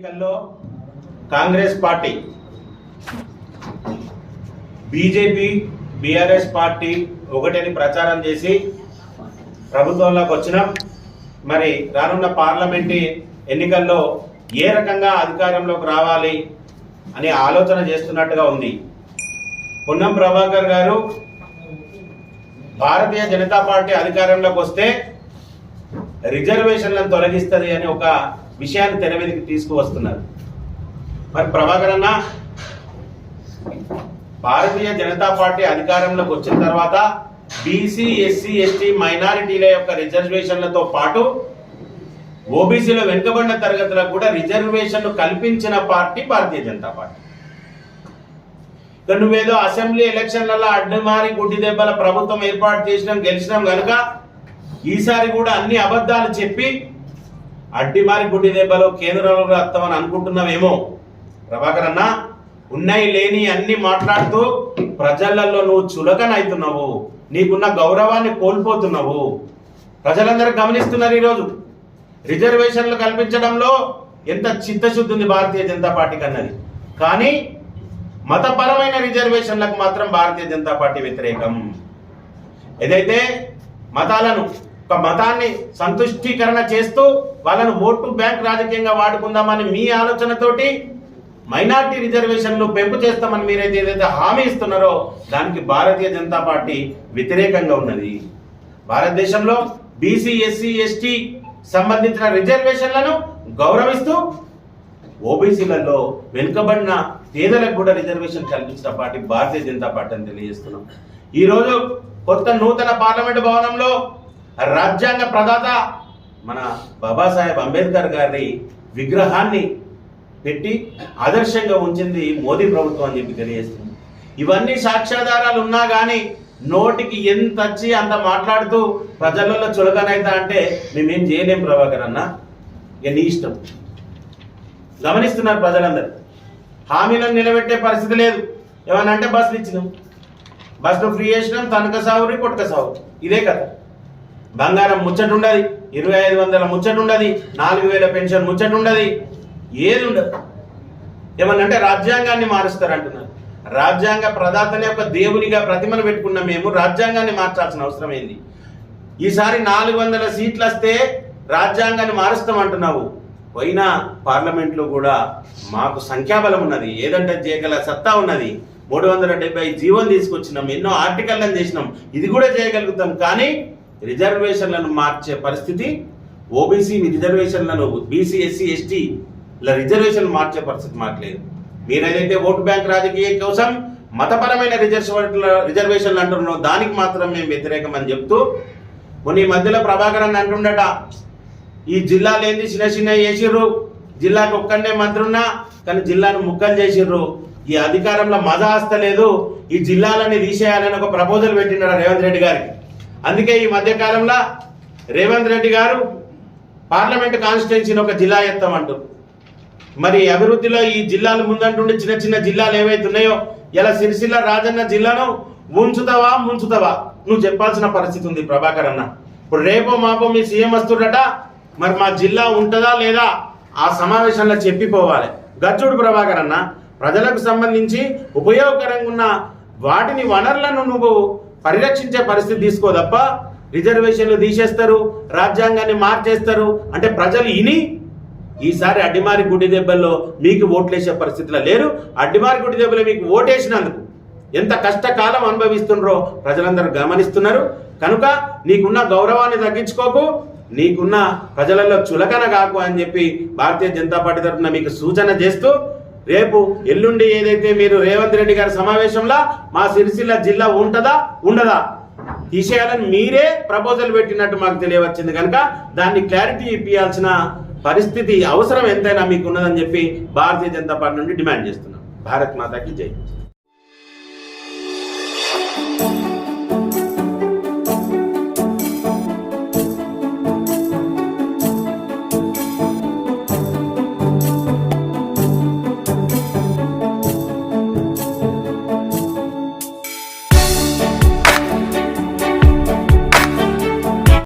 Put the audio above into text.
ఎన్నికల్లో Congress party BJP BRS party ఒకటని ప్రచారం చేసి ప్రభుత్వంలోకి వచ్చినాం. మరి రానున్న పార్లమెంటు ఎన్నికల్లో ఏ రకంగా అధికారంలోకి రావాలి అనే ఆలోచన చేస్తున్నట్టుగా ఉంది. పొన్నం ప్రభాకర్ గారు భారతీయ జనతా పార్టీ అధికారంలోకి వస్తే రిజర్వేషన్లను తొలగిస్తుంది అని ఒక విషయాన్ని తెర మీదకి తీసుకువస్తున్నారు. మరి ప్రభాకర్ అన్న, భారతీయ జనతా పార్టీ అధికారంలోకి వచ్చిన తర్వాత బీసీ ఎస్సీ ఎస్టీ మైనారిటీల యొక్క రిజర్వేషన్లతో పాటు ఓబీసీలో వెనుకబడిన తరగతులకు కూడా రిజర్వేషన్లు కల్పించిన పార్టీ భారతీయ జనతా పార్టీ. నువ్వేదో అసెంబ్లీ ఎలక్షన్లలో అడ్డుమారి గుడ్డి దెబ్బల ప్రభుత్వం ఏర్పాటు చేసినాం, గెలిచినాం కనుక ఈసారి కూడా అన్ని అబద్ధాలు చెప్పి అడ్డిమారి గుడ్డి దెబ్బలో కేంద్రంలో వస్తామని అనుకుంటున్నావేమో. ప్రభాకర్ అన్న, ఉన్నాయి లేని అన్ని మాట్లాడుతూ ప్రజలలో నువ్వు చులకనవుతున్నావు, నీకున్న గౌరవాన్ని కోల్పోతున్నావు. ప్రజలందరూ గమనిస్తున్నారు. ఈరోజు రిజర్వేషన్లు కల్పించడంలో ఎంత చిత్తశుద్ధి ఉంది భారతీయ జనతా పార్టీకి అన్నది. కానీ మతపరమైన రిజర్వేషన్లకు మాత్రం భారతీయ జనతా పార్టీ వ్యతిరేకం. ఏదైతే మతాలను, ఒక మతాన్ని సంతుష్టీకరణ చేస్తూ వాళ్ళను ఓటు బ్యాంక్ రాజకీయంగా వాడుకుందామని మీ ఆలోచనతోటి మైనార్టీ రిజర్వేషన్లు పెంపు చేస్తామని మీరైతే ఏదైతే హామీ ఇస్తున్నారో దానికి భారతీయ జనతా పార్టీ వ్యతిరేకంగా ఉన్నది. భారతదేశంలో బీసీ ఎస్సీ ఎస్టీ సంబంధించిన రిజర్వేషన్లను గౌరవిస్తూ ఓబీసీలలో వెనుకబడిన పేదలకు కూడా రిజర్వేషన్ కల్పించిన పార్టీ భారతీయ జనతా పార్టీ అని తెలియజేస్తున్నాం. ఈరోజు కొత్త నూతన పార్లమెంటు భవనంలో రాజ్యాంగ ప్రదాత మన బాబాసాహెబ్ అంబేద్కర్ గారి విగ్రహాన్ని పెట్టి ఆదర్శంగా ఉంచింది మోదీ ప్రభుత్వం అని చెప్పి తెలియజేస్తుంది. ఇవన్నీ సాక్ష్యాధారాలు ఉన్నా కానీ నోటికి ఎంత వచ్చి అంత మాట్లాడుతూ ప్రజలలో చులకనైతా అంటే మేమేం చేయలేం ప్రభాకర్ అన్న, ఇక నీ ఇష్టం. గమనిస్తున్నారు ప్రజలందరూ. హామీలను నిలబెట్టే పరిస్థితి లేదు. ఏమన్నా అంటే బస్సులు ఇచ్చినాం, బస్సులు ఫ్రీ చేసినాం, తనక సావురి కొట్టక సావు, ఇదే కదా. బంగారం ముచ్చట ఉండదు, 2500 ముచ్చట ఉండదు, 4000 పెన్షన్ ముచ్చట ఉండదు, ఏది ఉండదు. ఏమన్నా అంటే రాజ్యాంగాన్ని మారుస్తారు అంటున్నారు. రాజ్యాంగ ప్రదాతనే ఒక దేవునిగా ప్రతిమను పెట్టుకున్న మేము రాజ్యాంగాన్ని మార్చాల్సిన అవసరం ఏంది? ఈసారి 400 సీట్లు వస్తే రాజ్యాంగాన్ని మారుస్తామంటున్నావు. పోయినా పార్లమెంట్లో కూడా మాకు సంఖ్యాబలం ఉన్నది, ఏదంటే చేయగల సత్తా ఉన్నది. 370 జీవోలు తీసుకొచ్చినాం, ఎన్నో ఆర్టికల్లను చేసినాం, ఇది కూడా చేయగలుగుతాం. కానీ రిజర్వేషన్లను మార్చే పరిస్థితి, ఓబీసీ రిజర్వేషన్లను బీసీ ఎస్సీ ఎస్టీ రిజర్వేషన్లు మార్చే పరిస్థితి మాకు లేదు. మీరేదైతే ఓటు బ్యాంక్ రాజకీయం కోసం మతపరమైన రిజర్వేషన్లు అంటున్నారో దానికి మాత్రం మేము వ్యతిరేకం అని చెప్తూ, మొన్న ఈ మధ్యలో ప్రభాకర్ అని అంటుండట, ఈ జిల్లాలు ఏంది చిన్న చిన్న చేసిర్రు, జిల్లాకు ఒక్కడే మంత్రి ఉన్నా కానీ జిల్లాను ముక్కలు చేసిర్రు, ఈ అధికారంలో మజా వస్తలేదు, ఈ జిల్లాలని తీసేయాలని ఒక ప్రపోజల్ పెట్టినాడు రేవంత్ రెడ్డి గారికి. అందుకే ఈ మధ్యకాలంలో రేవంత్ రెడ్డి గారు పార్లమెంట్ కాన్స్టిట్యున్సీని ఒక జిల్లా ఎత్తామంటారు. మరి అభివృద్ధిలో ఈ జిల్లాలు ముందంటుండి చిన్న చిన్న జిల్లాలు ఏవైతే ఉన్నాయో, ఇలా సిరిసిల్ల రాజన్న జిల్లాను ముంచుతావా ముంచుతావా నువ్వు చెప్పాల్సిన పరిస్థితి ఉంది ప్రభాకర్ అన్న. ఇప్పుడు రేపో మాపో మీ సీఎం వస్తుడట, మరి మా జిల్లా ఉంటుందా లేదా ఆ సమావేశంలో చెప్పిపోవాలి. గచ్చుడు ప్రభాకర్ అన్న, ప్రజలకు సంబంధించి ఉపయోగకరంగా ఉన్న వాటిని వనరులను నువ్వు పరిరక్షించే పరిస్థితి తీసుకో తప్ప రిజర్వేషన్లు తీసేస్తారు, రాజ్యాంగాన్ని మార్చేస్తారు అంటే ప్రజలు ఇని ఈసారి అడ్డిమారి గుడ్డి దెబ్బల్లో మీకు ఓట్లేసే పరిస్థితిలో లేరు. అడ్డిమారి గుడ్డి దెబ్బలో మీకు ఓటేసినందుకు ఎంత కష్టకాలం అనుభవిస్తున్నారో ప్రజలందరూ గమనిస్తున్నారు. కనుక నీకున్న గౌరవాన్ని తగ్గించుకోకు, నీకున్న ప్రజలలో చులకన కాకు అని చెప్పి భారతీయ జనతా పార్టీ తరఫున మీకు సూచన చేస్తూ, రేపు ఎల్లుండి ఏదైతే మీరు రేవంత్ రెడ్డి గారి సమావేశంలో మా సిరిసిల్ల జిల్లా ఉంటుందా ఉండదా తీసేయాలని మీరే ప్రపోజల్ పెట్టినట్టు మాకు తెలియవచ్చింది. కనుక దాన్ని క్లారిటీ ఇప్పించాల్సిన పరిస్థితి అవసరం ఎంతైనా మీకు ఉన్నదని చెప్పి భారతీయ జనతా పార్టీ నుండి డిమాండ్ చేస్తున్నాం. భారత్ మాతాకి జై.